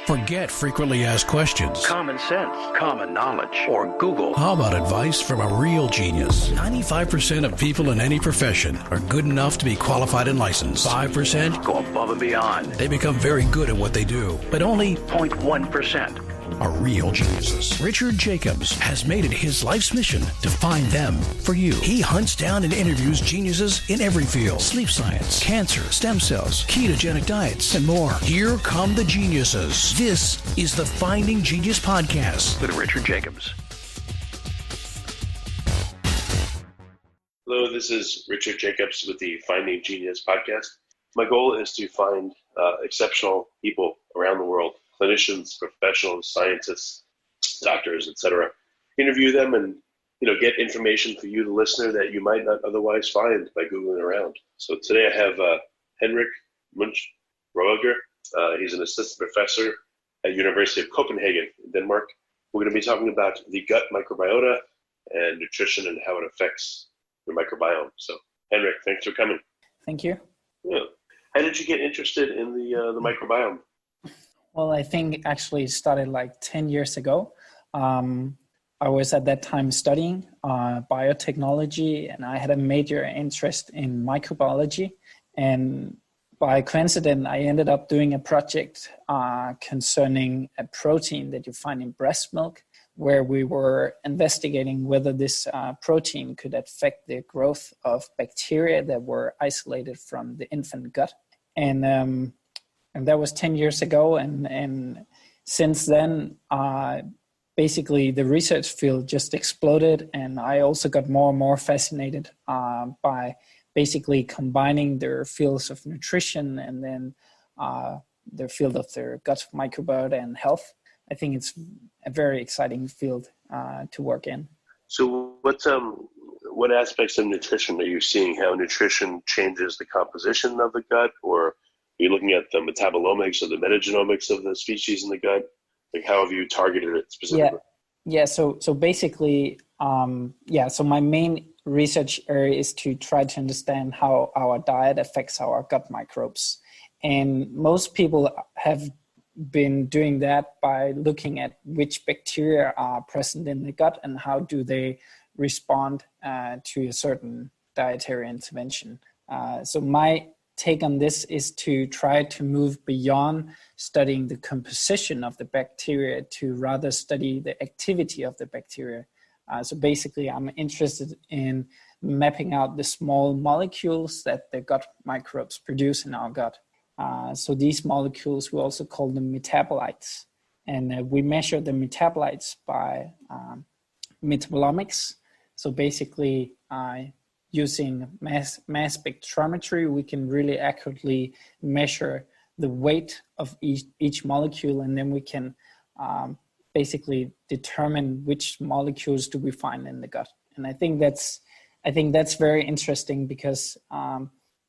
Forget frequently asked questions. Common sense, common knowledge, or Google. How about advice from a real genius? 95% of people in any profession are good enough to be qualified and licensed. 5% go above and beyond. They become very good at what they do, but only 0.1% are real geniuses. Richard Jacobs has made it his life's mission to find them for you. He hunts down and interviews geniuses in every field: sleep science, cancer, stem cells, ketogenic diets, and more. Here come the geniuses. This is the Finding Genius Podcast with Richard Jacobs. Hello, this is Richard Jacobs with the Finding Genius Podcast. My goal is to find exceptional people around the world, clinicians, professionals, scientists, doctors, etc. Interview them and get information for you, the listener, that you might not otherwise find by Googling around. So today I have Henrik Munch Roager. He's an assistant professor at University of Copenhagen in Denmark. We're going to be talking about the gut microbiota and nutrition and how it affects your microbiome. So Henrik, thanks for coming. Thank you. Yeah. How did you get interested in the microbiome? Well, I think actually it started like 10 years ago. I was at that time studying biotechnology, and I had a major interest in microbiology. And by coincidence, I ended up doing a project concerning a protein that you find in breast milk, where we were investigating whether this protein could affect the growth of bacteria that were isolated from the infant gut. And that was 10 years ago. And since then, basically the research field just exploded. And I also got more and more fascinated by basically combining their fields of nutrition and then their field of their gut microbiota and health. I think it's a very exciting field to work in. So what aspects of nutrition are you seeing? How nutrition changes the composition of the gut, or are you looking at the metabolomics or the metagenomics of the species in the gut? Like, how have you targeted it specifically? Yeah. So basically, so my main research area is to try to understand how our diet affects our gut microbes. And most people have been doing that by looking at which bacteria are present in the gut and how do they respond to a certain dietary intervention. So my take on this is to try to move beyond studying the composition of the bacteria to rather study the activity of the bacteria. So basically, I'm interested in mapping out the small molecules that the gut microbes produce in our gut. So these molecules, we also call them metabolites. And we measure the metabolites by metabolomics. So basically, using mass spectrometry, we can really accurately measure the weight of each molecule, and then we can basically determine which molecules do we find in the gut. And I think that's very interesting because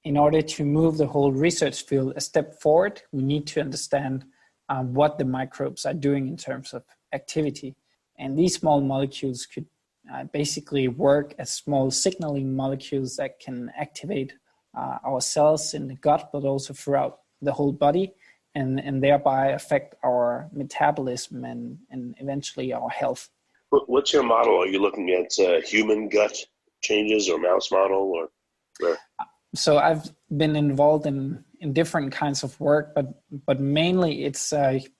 in order to move the whole research field a step forward, we need to understand what the microbes are doing in terms of activity. And these small molecules could basically work as small signaling molecules that can activate our cells in the gut, but also throughout the whole body, and thereby affect our metabolism and eventually our health. What's your model? Are you looking at human gut changes or mouse model or where? So I've been involved in different kinds of work, but mainly it's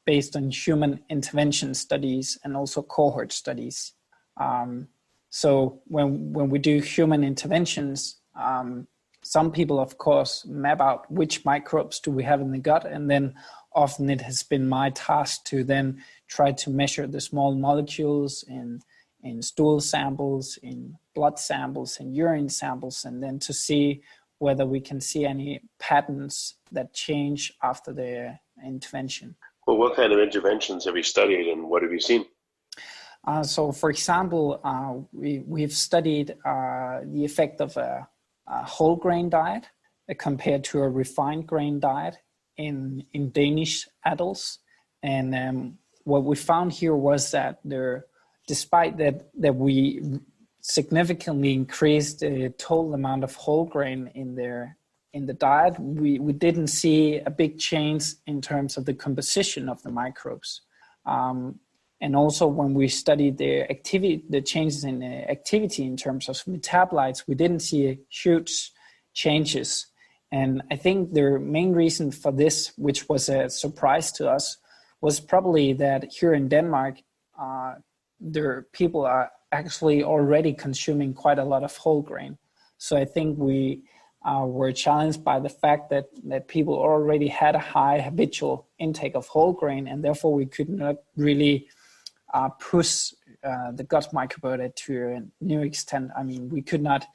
based on human intervention studies and also cohort studies. So when we do human interventions, some people, of course, map out which microbes do we have in the gut, and then often it has been my task to then try to measure the small molecules in stool samples, in blood samples, in urine samples, and then to see whether we can see any patterns that change after the intervention. Well, what kind of interventions have you studied and what have you seen? So, for example, we've studied the effect of a whole grain diet compared to a refined grain diet in Danish adults. And what we found here was that despite that we significantly increased the total amount of whole grain in in the diet, we didn't see a big change in terms of the composition of the microbes. And also when we studied the changes in the activity in terms of metabolites, we didn't see huge changes. And I think the main reason for this, which was a surprise to us, was probably that here in Denmark, people are actually already consuming quite a lot of whole grain. So I think we were challenged by the fact that people already had a high habitual intake of whole grain, and therefore we could not really push the gut microbiota to a new extent. I mean, we could not,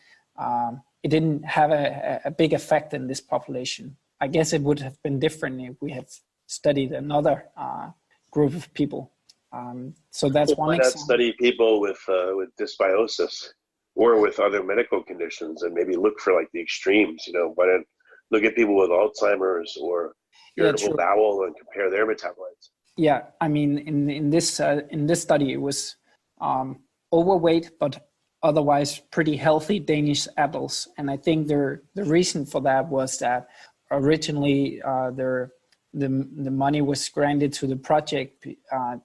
it didn't have a big effect in this population. I guess it would have been different if we had studied another group of people. So that's one example. Why not study people with dysbiosis or with other medical conditions and maybe look for like the extremes? Why not look at people with Alzheimer's or irritable bowel and compare their metabolites? Yeah, I mean, in this study, it was overweight, but otherwise pretty healthy Danish adults. And I think the reason for that was that originally the money was granted to the project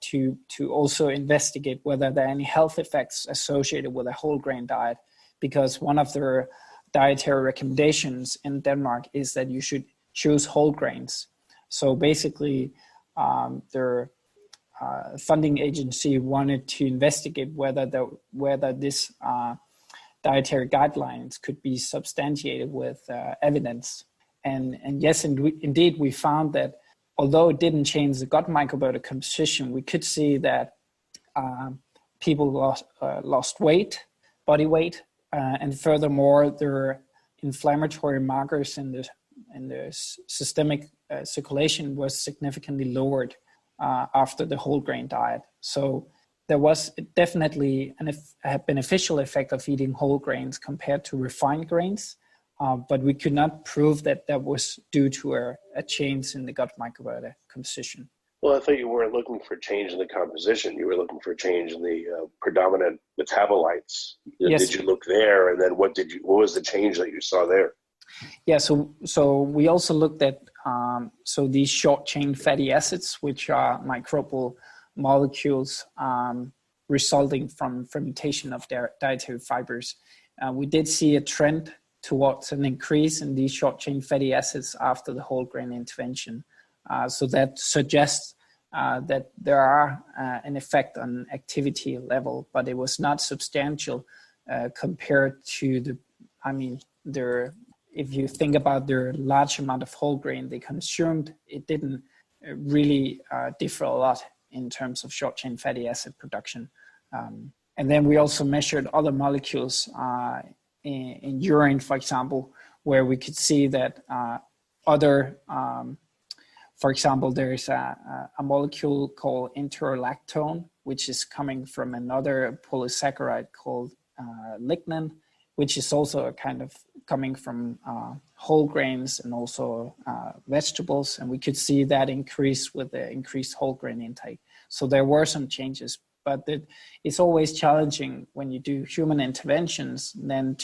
to also investigate whether there are any health effects associated with a whole grain diet, because one of their dietary recommendations in Denmark is that you should choose whole grains. So basically, their funding agency wanted to investigate whether this dietary guidelines could be substantiated with evidence. And yes, indeed, we found that although it didn't change the gut microbiota composition, we could see that people lost weight, body weight, and furthermore, their inflammatory markers in the systemic circulation was significantly lowered after the whole grain diet. So there was definitely a beneficial effect of eating whole grains compared to refined grains. But we could not prove that was due to a change in the gut microbiota composition. Well, I thought you weren't looking for change in the composition. You were looking for change in the predominant metabolites. Yes. Did you look there, and then what was the change that you saw there? Yeah, so we also looked at these short-chain fatty acids, which are microbial molecules resulting from fermentation of their dietary fibers. We did see a trend towards an increase in these short-chain fatty acids after the whole grain intervention. So that suggests that there are an effect on activity level, but it was not substantial compared to if you think about their large amount of whole grain they consumed, it didn't really differ a lot in terms of short-chain fatty acid production. And then we also measured other molecules in urine, for example, where we could see that for example, there is a molecule called interlactone, which is coming from another polysaccharide called lignin, which is also kind of coming from whole grains and also vegetables. And we could see that increase with the increased whole grain intake. So there were some changes, but it's always challenging when you do human interventions, then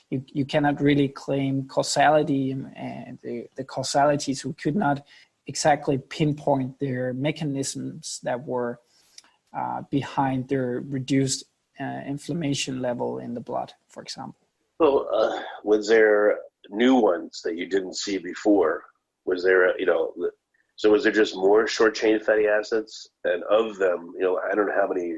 you cannot really claim causality, and the causalities, we could not exactly pinpoint their mechanisms that were behind their reduced inflammation level in the blood, for example. Well, was there new ones that you didn't see before? Was there, so was there just more short-chain fatty acids? And of them, I don't know how many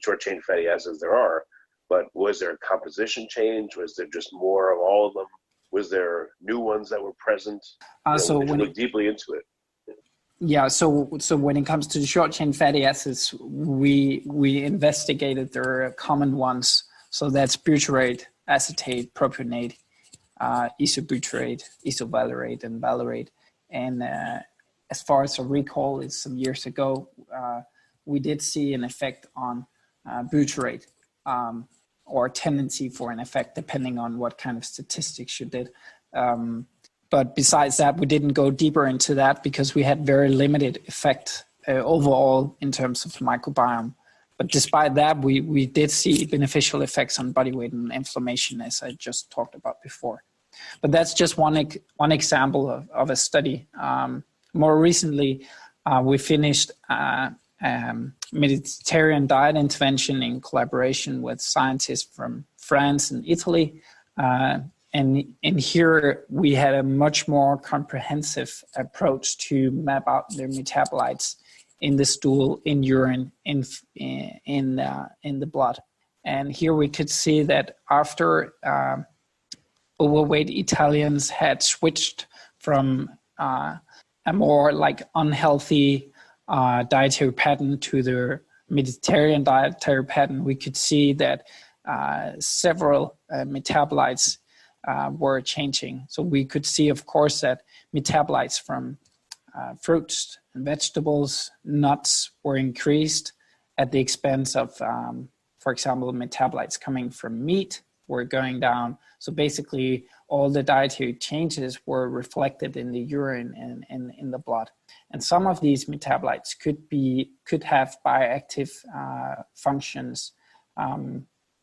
short-chain fatty acids there are, but was there a composition change? Was there just more of all of them? Was there new ones that were present? So when you look deeply into it. Yeah, so when it comes to the short-chain fatty acids, we investigated their common ones. So that's butyrate, acetate, propionate, isobutyrate, isovalerate, and valerate. And as far as I recall, it's some years ago, we did see an effect on butyrate, or a tendency for an effect, depending on what kind of statistics you did. But besides that, we didn't go deeper into that because we had very limited effect overall in terms of the microbiome. But despite that, we did see beneficial effects on body weight and inflammation, as I just talked about before. But that's just one example of a study. More recently, we finished Mediterranean diet intervention in collaboration with scientists from France and Italy. And here we had a much more comprehensive approach to map out the metabolites in the stool, in urine, in the blood. And here we could see that after overweight Italians had switched from a more like unhealthy dietary pattern to the Mediterranean dietary pattern, we could see that several metabolites were changing. So we could see, of course, that metabolites from fruits and vegetables, nuts were increased at the expense of, for example, metabolites coming from meat were going down. So basically, all the dietary changes were reflected in the urine and in the blood. And some of these metabolites could have bioactive functions.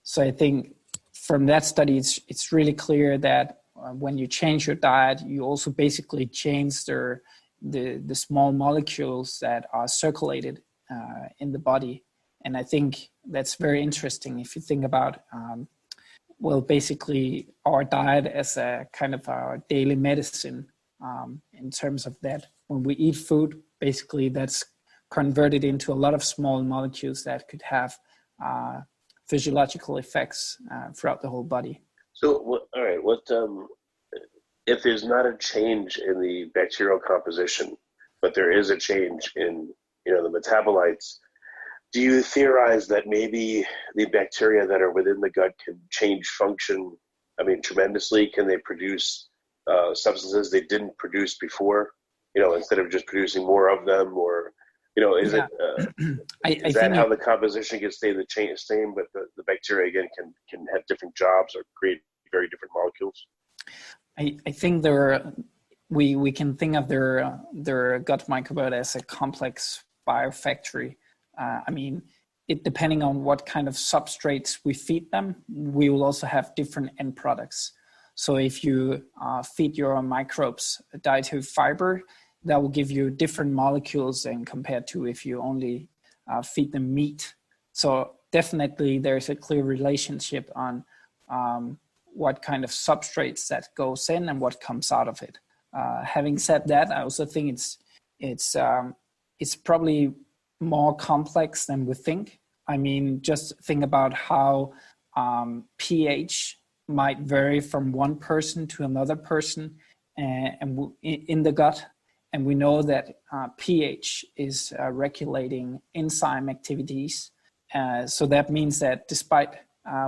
So I think from that study, it's really clear that when you change your diet, you also basically change the small molecules that are circulated in the body. And I think that's very interesting if you think about, basically our diet as a kind of our daily medicine in terms of that. When we eat food, basically that's converted into a lot of small molecules that could have physiological effects throughout the whole body. So, all right, what if there's not a change in the bacterial composition, but there is a change in the metabolites? Do you theorize that maybe the bacteria that are within the gut can change function? I mean, tremendously. Can they produce substances they didn't produce before? Instead of just producing more of them, or is it? Is that how the composition can stay the same, but the bacteria again can have different jobs or create very different molecules? I think we can think of their gut microbiota as a complex biofactory. I mean, depending on what kind of substrates we feed them, we will also have different end products. So if you feed your microbes a dietary fiber, that will give you different molecules than compared to if you only feed them meat. So definitely there's a clear relationship on what kind of substrates that goes in and what comes out of it. Having said that, I also think it's probably more complex than we think. I mean, just think about how pH might vary from one person to another person and in the gut. And we know that pH is regulating enzyme activities. So that means that despite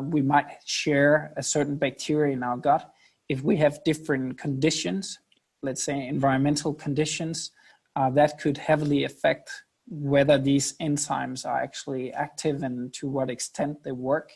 we might share a certain bacteria in our gut, if we have different conditions, let's say environmental conditions, that could heavily affect whether these enzymes are actually active and to what extent they work.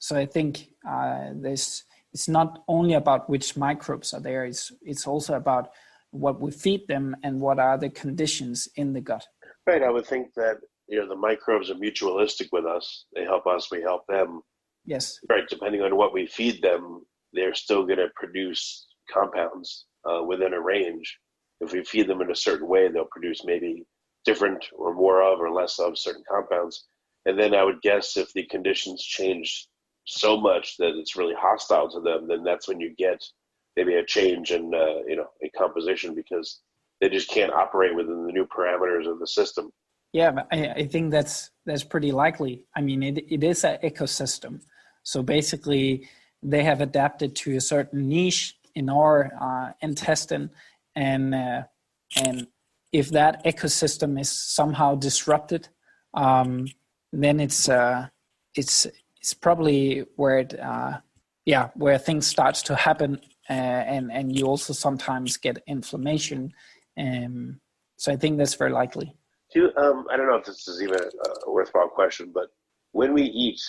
So I think it's not only about which microbes are there, it's also about what we feed them and what are the conditions in the gut. Right, I would think that the microbes are mutualistic with us. They help us, we help them. Yes. Right, depending on what we feed them, they're still going to produce compounds within a range. If we feed them in a certain way, they'll produce maybe different or more of or less of certain compounds. And then I would guess if the conditions change so much that it's really hostile to them, then that's when you get maybe a change in a composition, because they just can't operate within the new parameters of the system. Yeah, but I think that's pretty likely. I mean, it is an ecosystem. So basically, they have adapted to a certain niche in our intestine, and if that ecosystem is somehow disrupted, then it's probably where where things starts to happen, and you also sometimes get inflammation. So I think that's very likely. I don't know if this is even a worthwhile question, but when we eat,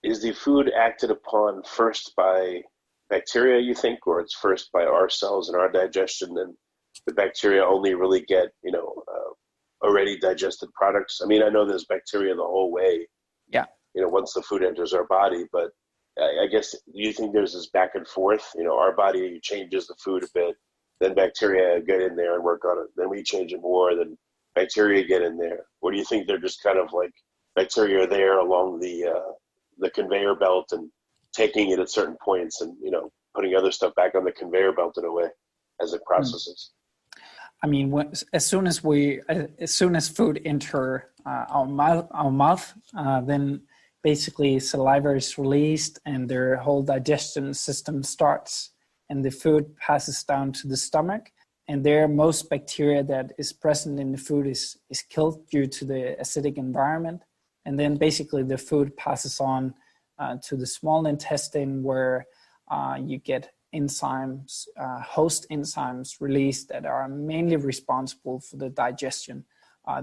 is the food acted upon first by bacteria, you think, or it's first by our cells and our digestion, and the bacteria only really get, already digested products? I mean, I know there's bacteria the whole way, once the food enters our body, but I guess, do you think there's this back and forth? Our body changes the food a bit, then bacteria get in there and work on it. Then we change it more, then bacteria get in there. Or do you think they're just kind of like bacteria are there along the conveyor belt and taking it at certain points and, putting other stuff back on the conveyor belt in a way as it processes? I mean, as soon as food enter our mouth, then basically saliva is released and their whole digestion system starts, and the food passes down to the stomach. And there, most bacteria that is present in the food is killed due to the acidic environment. And then basically the food passes on to the small intestine, where you get enzymes, host enzymes released that are mainly responsible for the digestion.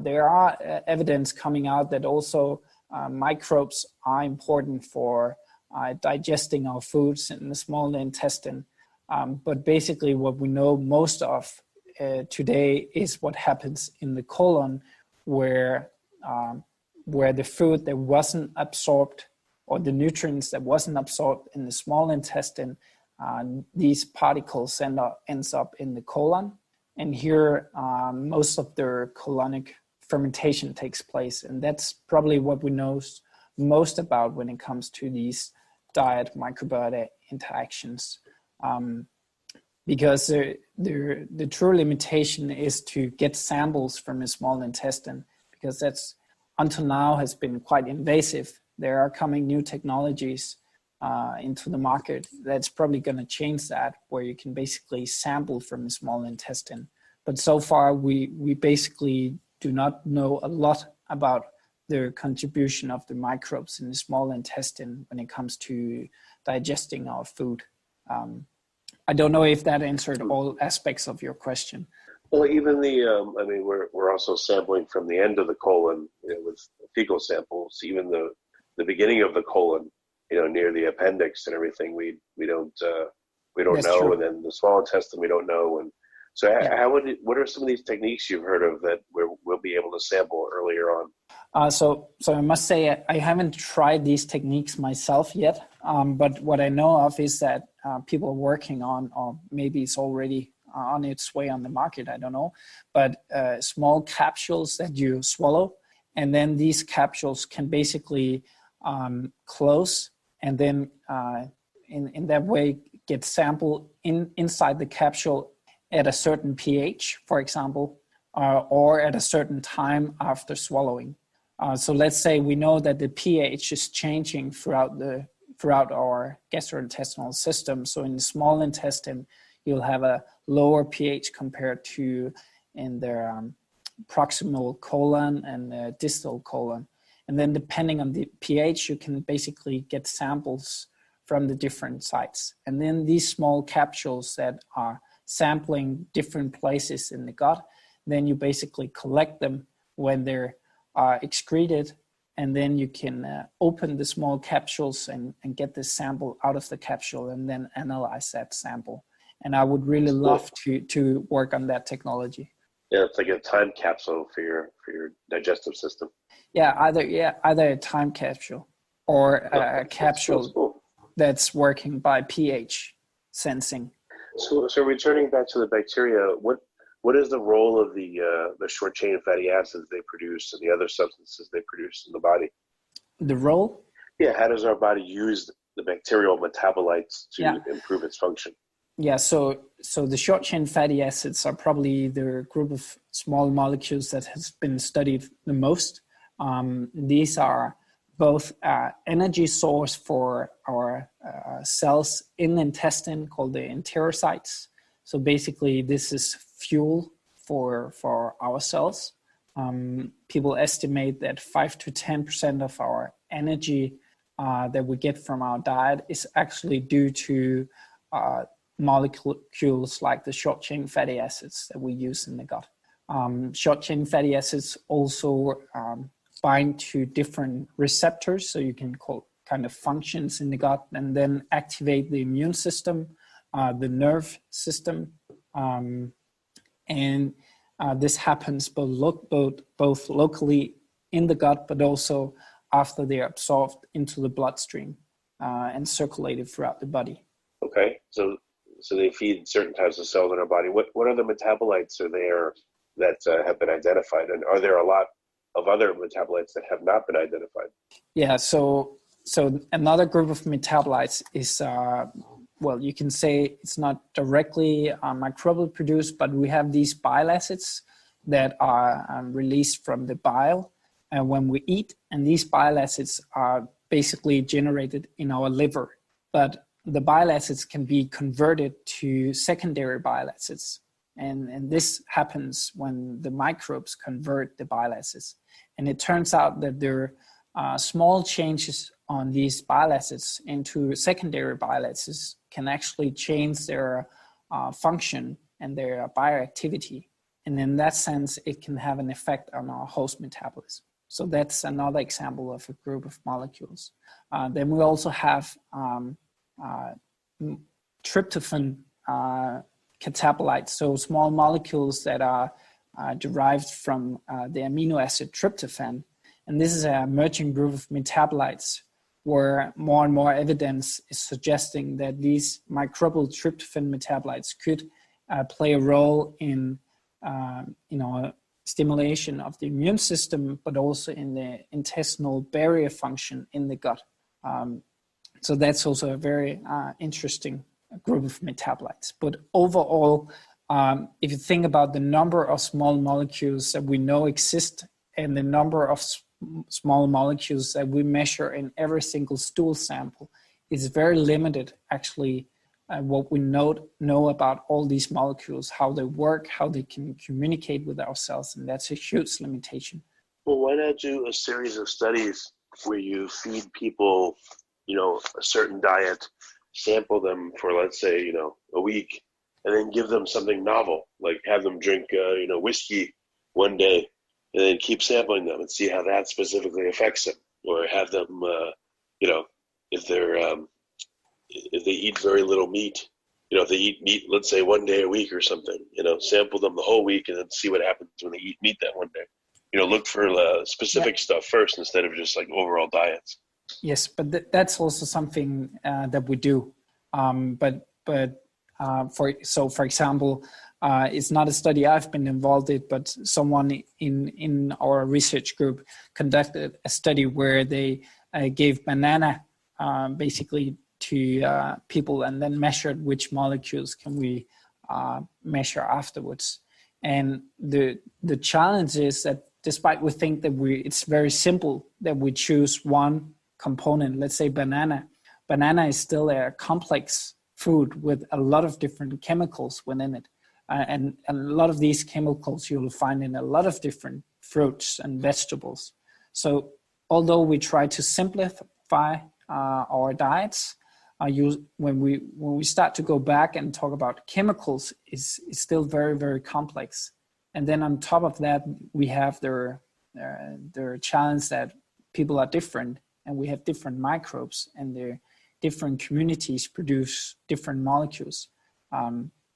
There are evidence coming out that also microbes are important for digesting our foods in the small intestine. But basically what we know most of today is what happens in the colon, where the food that wasn't absorbed, or the nutrients that wasn't absorbed in the small intestine, these particles ends up in the colon. And here most of their colonic fermentation takes place. And that's probably what we know most about when it comes to these diet microbiota interactions. Because the true limitation is to get samples from the small intestine, because that's until now has been quite invasive. There are coming new technologies into the market that's probably going to change that, where you can basically sample from the small intestine. But so far we basically do not know a lot about the contribution of the microbes in the small intestine when it comes to digesting our food. I don't know if that answered all aspects of your question. Well, even we're also sampling from the end of the colon, with fecal samples. Even the beginning of the colon, near the appendix and everything, we don't That's know, true. and then the small intestine we don't know. And so, what are some of these techniques you've heard of that we'll be able to sample earlier on? So I must say I haven't tried these techniques myself yet, but what I know of is that people are working on, or maybe it's already on its way on the market, I don't know, but small capsules that you swallow, and then these capsules can basically close, and then in that way get sample inside the capsule at a certain pH, for example, or at a certain time after swallowing. So let's say we know that the pH is changing throughout our gastrointestinal system. So in the small intestine, you'll have a lower pH compared to in the proximal colon and the distal colon. And then depending on the pH, you can basically get samples from the different sites. And then these small capsules that are sampling different places in the gut, then you basically collect them when they're excreted, and then you can open the small capsules and get the sample out of the capsule and then analyze that sample. And I would really love to work on that technology. Yeah, it's like a time capsule for your digestive system. Yeah, either a time capsule or a capsule that's working by pH sensing. So returning back to the bacteria, what is the role of the short chain fatty acids they produce and the other substances they produce in the body? The role? Yeah, how does our body use the bacterial metabolites to improve its function? Yeah, so the short chain fatty acids are probably the group of small molecules that has been studied the most. These are both energy source for our cells in the intestine called the enterocytes. So basically this is fuel for our cells. People estimate that 5 to 10% of our energy that we get from our diet is actually due to molecules like the short chain fatty acids that we use in the gut. Short chain fatty acids also bind to different receptors, so you can call kind of functions in the gut, and then activate the immune system, the nerve system, and this happens both locally in the gut, but also after they're absorbed into the bloodstream. and circulated throughout the body. Okay, so they feed certain types of cells in our body. What other metabolites are there that have been identified, and are there a lot of other metabolites that have not been identified? Yeah, so another group of metabolites is, you can say it's not directly microbially produced, but we have these bile acids that are released from the bile when we eat, and these bile acids are basically generated in our liver. But the bile acids can be converted to secondary bile acids, and this happens when the microbes convert the bile acids. And it turns out that there are small changes on these bile acids into secondary bile acids can actually change their function and their bioactivity. And in that sense, it can have an effect on our host metabolism. So that's another example of a group of molecules. Then we also have tryptophan catabolites, so small molecules that are derived from the amino acid tryptophan. And this is an emerging group of metabolites where more and more evidence is suggesting that these microbial tryptophan metabolites could play a role in stimulation of the immune system, but also in the intestinal barrier function in the gut. So that's also a very interesting group of metabolites. But overall, if you think about the number of small molecules that we know exist and the number of small molecules that we measure in every single stool sample, it's very limited actually what we know about all these molecules, how they work, how they can communicate with our cells, and that's a huge limitation. Well, why not do a series of studies where you feed people, a certain diet, sample them for, let's say, a week, and then give them something novel, like have them drink, whiskey one day, and then keep sampling them and see how that specifically affects them, or have them, if they eat very little meat, if they eat meat, let's say one day a week or something, sample them the whole week and then see what happens when they eat meat that one day. Look for specific stuff first instead of just like overall diets. Yes, but that's also something that we do. For example, it's not a study I've been involved in, but someone in our research group conducted a study where they gave banana basically to people and then measured which molecules can we measure afterwards. And the challenge is that despite we think that it's very simple that we choose one component, let's say banana is still a complex food with a lot of different chemicals within it. And a lot of these chemicals you'll find in a lot of different fruits and vegetables. So although we try to simplify our diets, when we start to go back and talk about chemicals, it's still very, very complex. And then on top of that, we have their challenge that people are different, and we have different microbes, and their different communities produce different molecules.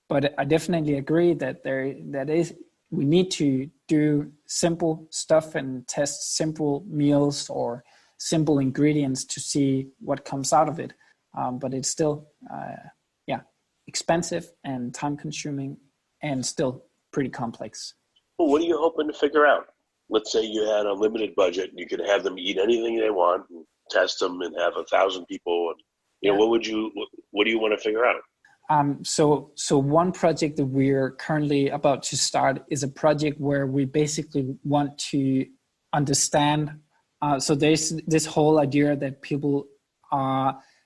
But I definitely agree that we need to do simple stuff and test simple meals or simple ingredients to see what comes out of it. But it's still, expensive and time-consuming, and still pretty complex. Well, what are you hoping to figure out? Let's say you had a limited budget and you could have them eat anything they want, and test them, and have 1,000 people. And, what do you want to figure out? So one project that we're currently about to start is a project where we basically want to understand. So there's this whole idea that people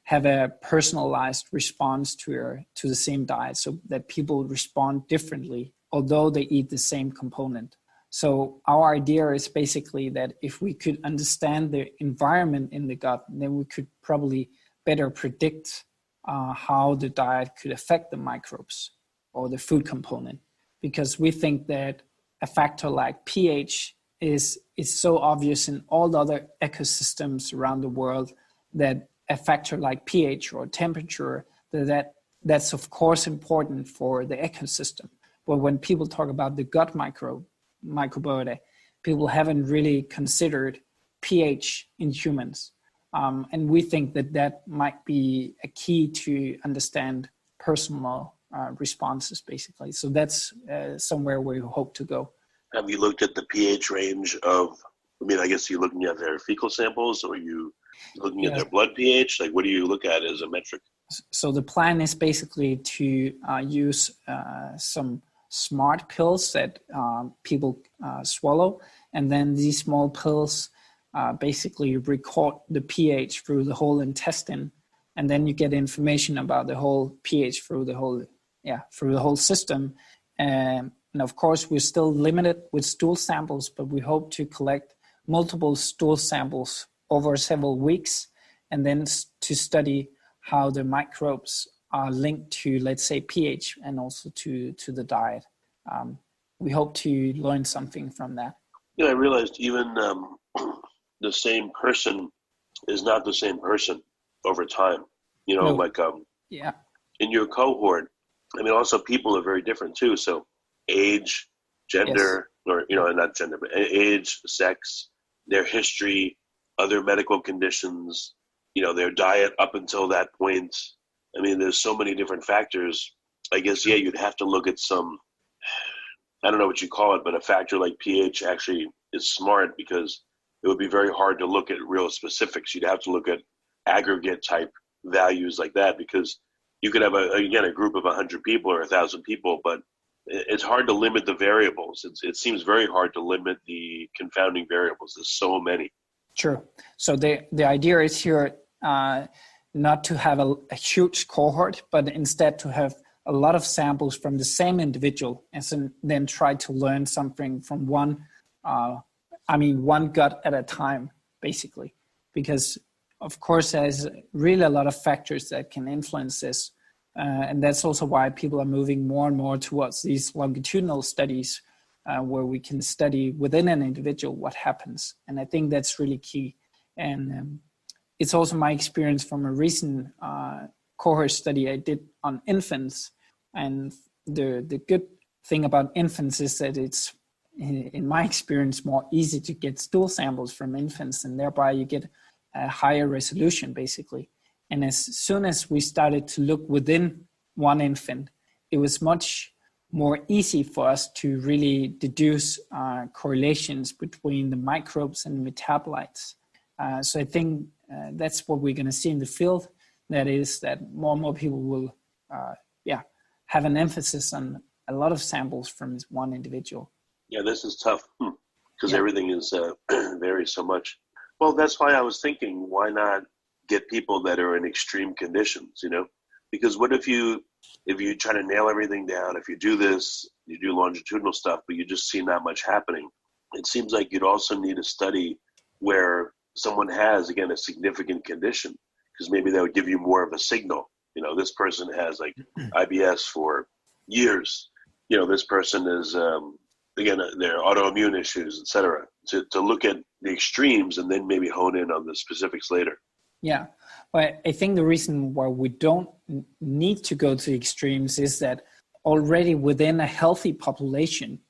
have a personalized response to the same diet, so that people respond differently, although they eat the same component. So our idea is basically that if we could understand the environment in the gut, then we could probably better predict how the diet could affect the microbes or the food component. Because we think that a factor like pH is so obvious in all the other ecosystems around the world, that a factor like pH or temperature, that's of course important for the ecosystem. But when people talk about the gut microbiota, people haven't really considered pH in humans. And we think that might be a key to understand personal responses, basically. So that's somewhere we hope to go. Have you looked at the pH range of, I guess you're looking at their fecal samples, or are you looking at their blood pH? Like, what do you look at as a metric? So the plan is basically to use some smart pills that people swallow. And then these small pills basically record the pH through the whole intestine. And then you get information about the whole pH through the whole system. And of course, we're still limited with stool samples, but we hope to collect multiple stool samples over several weeks, and then to study how the microbes are linked to, let's say, pH and also to the diet. We hope to learn something from that. I realized even the same person is not the same person over time. No. In your cohort, also people are very different too. So age, gender, or, not gender, but age, sex, their history, other medical conditions, their diet up until that point. There's so many different factors. I guess, you'd have to look at some, I don't know what you call it, but a factor like pH actually is smart, because it would be very hard to look at real specifics. You'd have to look at aggregate type values like that, because you could have a group of 100 people or 1,000 people, but it's hard to limit the variables. It seems very hard to limit the confounding variables. There's so many. True. So the idea is here not to have a huge cohort, but instead to have a lot of samples from the same individual, and then try to learn something from one gut at a time, basically. Because, of course, there's really a lot of factors that can influence this. And that's also why people are moving more and more towards these longitudinal studies, where we can study within an individual what happens. And I think that's really key. And it's also my experience from a recent cohort study I did on infants. And the good thing about infants is that it's, in my experience, more easy to get stool samples from infants, and thereby you get a higher resolution, basically. And as soon as we started to look within one infant, it was much more easy for us to really deduce correlations between the microbes and metabolites. So I think that's what we're going to see in the field. That is that more and more people will have an emphasis on a lot of samples from one individual. Yeah, this is tough because everything is varies so much. Well, that's why I was thinking, why not get people that are in extreme conditions, Because what if you try to nail everything down, if you do this, you do longitudinal stuff, but you just see not much happening. It seems like you'd also need a study where someone has, again, a significant condition, because maybe that would give you more of a signal. This person has like IBS for years. This person is, again, their autoimmune issues, et cetera, to look at the extremes and then maybe hone in on the specifics later. Yeah, but I think the reason why we don't need to go to extremes is that already within a healthy population,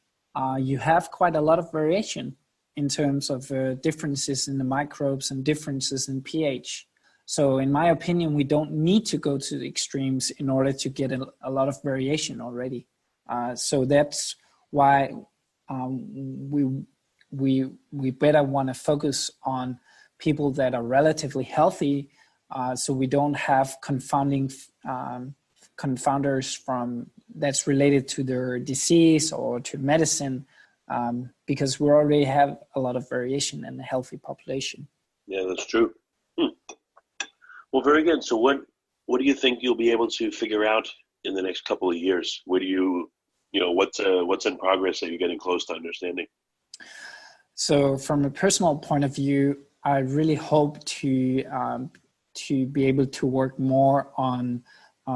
you have quite a lot of variation in terms of differences in the microbes and differences in pH. So in my opinion, we don't need to go to the extremes in order to get a lot of variation already. So that's why we better want to focus on people that are relatively healthy, so we don't have confounders from that's related to their disease or to medicine, because we already have a lot of variation in a healthy population. Yeah, that's true. Well, very good. So what do you think you'll be able to figure out in the next couple of years? What do you what's in progress that you're getting close to understanding? So from a personal point of view, I really hope to be able to work more on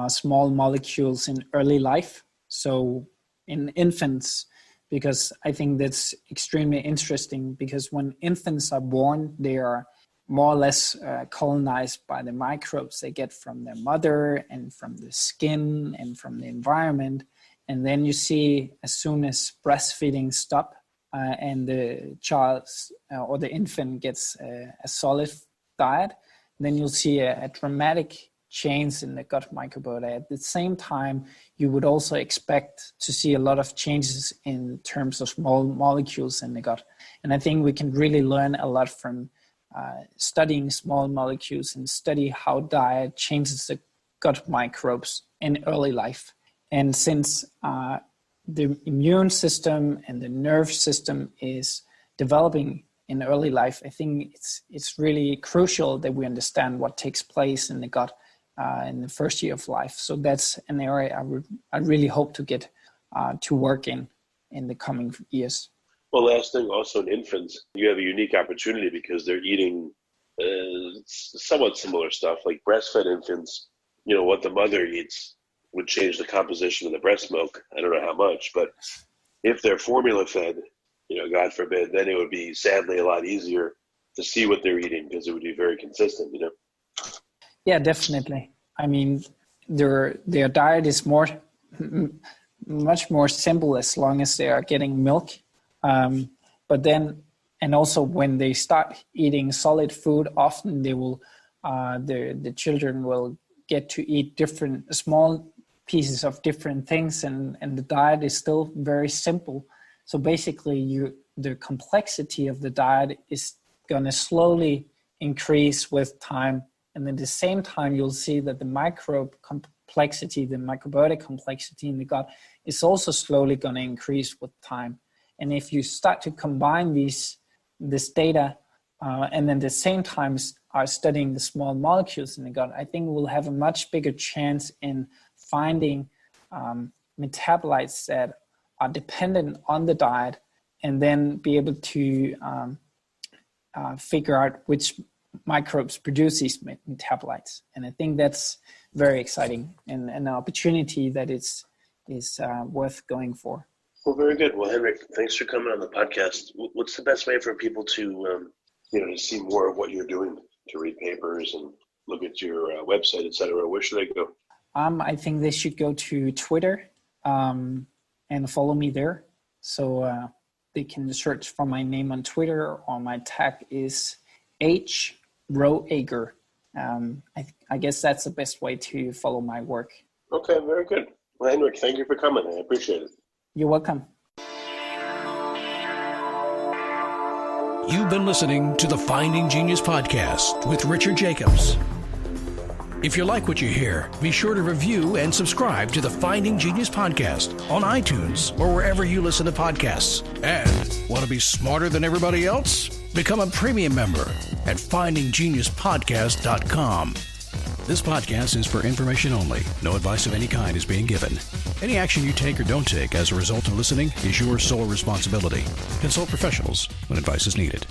small molecules in early life. So in infants, because I think that's extremely interesting, because when infants are born, they are more or less colonized by the microbes they get from their mother and from the skin and from the environment. And then you see, as soon as breastfeeding stops and the child or the infant gets a solid diet, then you'll see a dramatic change in the gut microbiota. At the same time, you would also expect to see a lot of changes in terms of small molecules in the gut. And I think we can really learn a lot from studying small molecules and study how diet changes the gut microbes in early life. And since the immune system and the nerve system is developing in early life, I think it's really crucial that we understand what takes place in the gut in the first year of life. So that's an area I really hope to get to work in the coming years. Well, last thing, also in infants, you have a unique opportunity because they're eating somewhat similar stuff. Like breastfed infants, what the mother eats would change the composition of the breast milk. I don't know how much, but if they're formula fed, God forbid, then it would be sadly a lot easier to see what they're eating because it would be very consistent, Yeah, definitely. I mean, their diet is much more simple as long as they are getting milk. But then, and also when they start eating solid food, often they will, the children will get to eat different small pieces of different things, and the diet is still very simple. So basically, the complexity of the diet is going to slowly increase with time. And at the same time, you'll see that the microbe complexity, the microbiota complexity in the gut is also slowly going to increase with time. And if you start to combine this data and then at the same time are studying the small molecules in the gut, I think we'll have a much bigger chance in finding metabolites that are dependent on the diet and then be able to figure out which microbes produce these metabolites. And I think that's very exciting and an opportunity that is worth going for. Well, very good. Well, Henrik, thanks for coming on the podcast. What's the best way for people to, to see more of what you're doing, to read papers and look at your website, et cetera? Where should they go? I think they should go to Twitter and follow me there. So they can search for my name on Twitter, or my tag is H. Roager. I guess that's the best way to follow my work. Okay, very good. Well, Henrik, thank you for coming. I appreciate it. You're welcome. You've been listening to the Finding Genius podcast with Richard Jacobs. If you like what you hear, be sure to review and subscribe to the Finding Genius podcast on iTunes or wherever you listen to podcasts. And want to be smarter than everybody else? Become a premium member at findinggeniuspodcast.com. This podcast is for information only. No advice of any kind is being given. Any action you take or don't take as a result of listening is your sole responsibility. Consult professionals when advice is needed.